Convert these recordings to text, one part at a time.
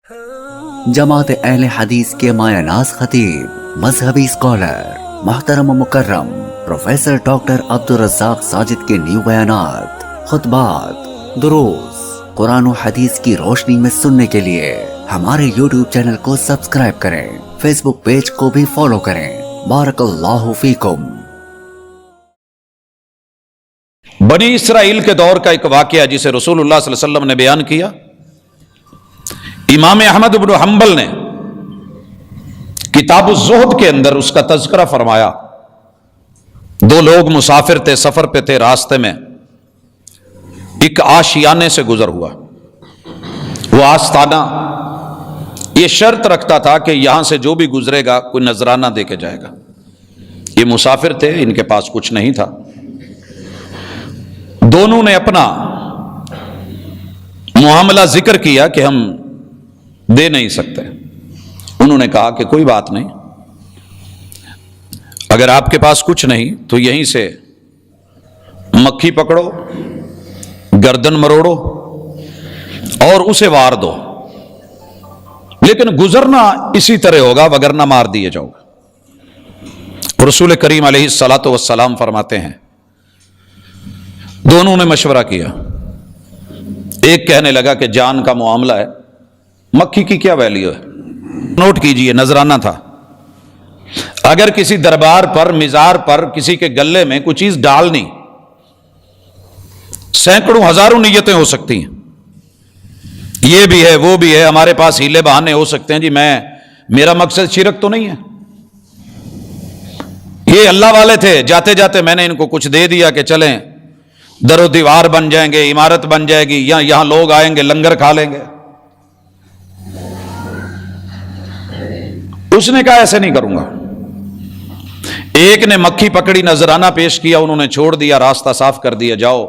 جماعت اہل حدیث کے مایہ ناز خطیب، مذہبی اسکالر، محترم و مکرم پروفیسر ڈاکٹر عبدالرزاق ساجد کے نیو بیانات، خطبات، دروس قرآن و حدیث کی روشنی میں سننے کے لیے ہمارے یوٹیوب چینل کو سبسکرائب کریں، فیس بک پیج کو بھی فالو کریں۔ بارک اللہ فیکم۔ بنی اسرائیل کے دور کا ایک واقعہ جسے رسول اللہ صلی اللہ علیہ وسلم نے بیان کیا۔ امام احمد بن حنبل نے کتاب الزہد کے اندر اس کا تذکرہ فرمایا۔ دو لوگ مسافر تھے، سفر پہ تھے، راستے میں ایک آشیانے سے گزر ہوا۔ وہ آستانہ یہ شرط رکھتا تھا کہ یہاں سے جو بھی گزرے گا کوئی نذرانہ دے کے جائے گا۔ یہ مسافر تھے، ان کے پاس کچھ نہیں تھا۔ دونوں نے اپنا معاملہ ذکر کیا کہ ہم دے نہیں سکتے۔ انہوں نے کہا کہ کوئی بات نہیں، اگر آپ کے پاس کچھ نہیں تو یہیں سے مکھی پکڑو، گردن مروڑو اور اسے وار دو، لیکن گزرنا اسی طرح ہوگا وگرنہ مار دیے جاؤ گے۔ رسول کریم علیہ الصلاۃ والسلام فرماتے ہیں دونوں نے مشورہ کیا۔ ایک کہنے لگا کہ جان کا معاملہ ہے، مکھی کی کیا ویلیو ہے، نوٹ کیجئے نذرانہ تھا۔ اگر کسی دربار پر، مزار پر کسی کے گلے میں کوئی چیز ڈالنی، سینکڑوں ہزاروں نیتیں ہو سکتی ہیں، یہ بھی ہے وہ بھی ہے، ہمارے پاس ہیلے بہانے ہو سکتے ہیں، جی میرا مقصد شرک تو نہیں ہے، یہ اللہ والے تھے، جاتے جاتے میں نے ان کو کچھ دے دیا کہ چلیں در و دیوار بن جائیں گے، عمارت بن جائے گی، یا یہاں لوگ آئیں گے لنگر کھا لیں گے۔ اس نے کہا ایسے نہیں کروں گا۔ ایک نے مکھی پکڑی، نذرانہ پیش کیا، انہوں نے چھوڑ دیا، راستہ صاف کر دیا، جاؤ۔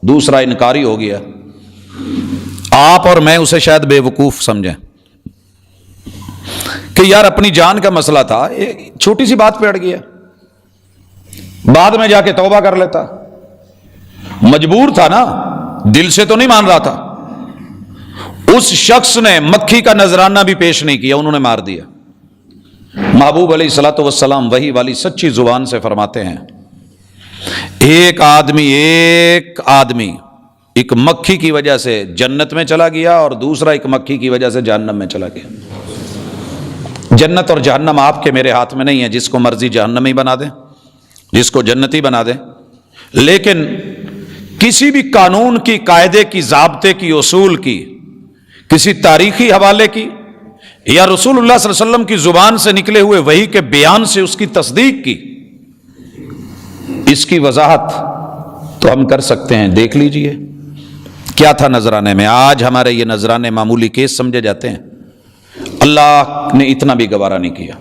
دوسرا انکاری ہو گیا۔ آپ اور میں اسے شاید بے وقوف سمجھیں کہ یار اپنی جان کا مسئلہ تھا، چھوٹی سی بات پہ اڑ گیا، بعد میں جا کے توبہ کر لیتا۔ مجبور تھا نا، دل سے تو نہیں مان رہا تھا۔ اس شخص نے مکھی کا نذرانہ بھی پیش نہیں کیا، انہوں نے مار دیا۔ محبوب علیہ الصلوۃ والسلام وحی والی سچی زبان سے فرماتے ہیں ایک آدمی ایک مکھی کی وجہ سے جنت میں چلا گیا اور دوسرا ایک مکھی کی وجہ سے جہنم میں چلا گیا۔ جنت اور جہنم آپ کے میرے ہاتھ میں نہیں ہے، جس کو مرضی جہنمی بنا دیں، جس کو جنتی بنا دیں، لیکن کسی بھی قانون کی، قاعدے کی، ضابطے کی، اصول کی، کسی تاریخی حوالے کی یا رسول اللہ صلی اللہ علیہ وسلم کی زبان سے نکلے ہوئے وحی کے بیان سے اس کی تصدیق کی، اس کی وضاحت تو ہم کر سکتے ہیں۔ دیکھ لیجئے کیا تھا نذرانے میں۔ آج ہمارے یہ نذرانے معمولی کیس سمجھے جاتے ہیں، اللہ نے اتنا بھی گوارا نہیں کیا۔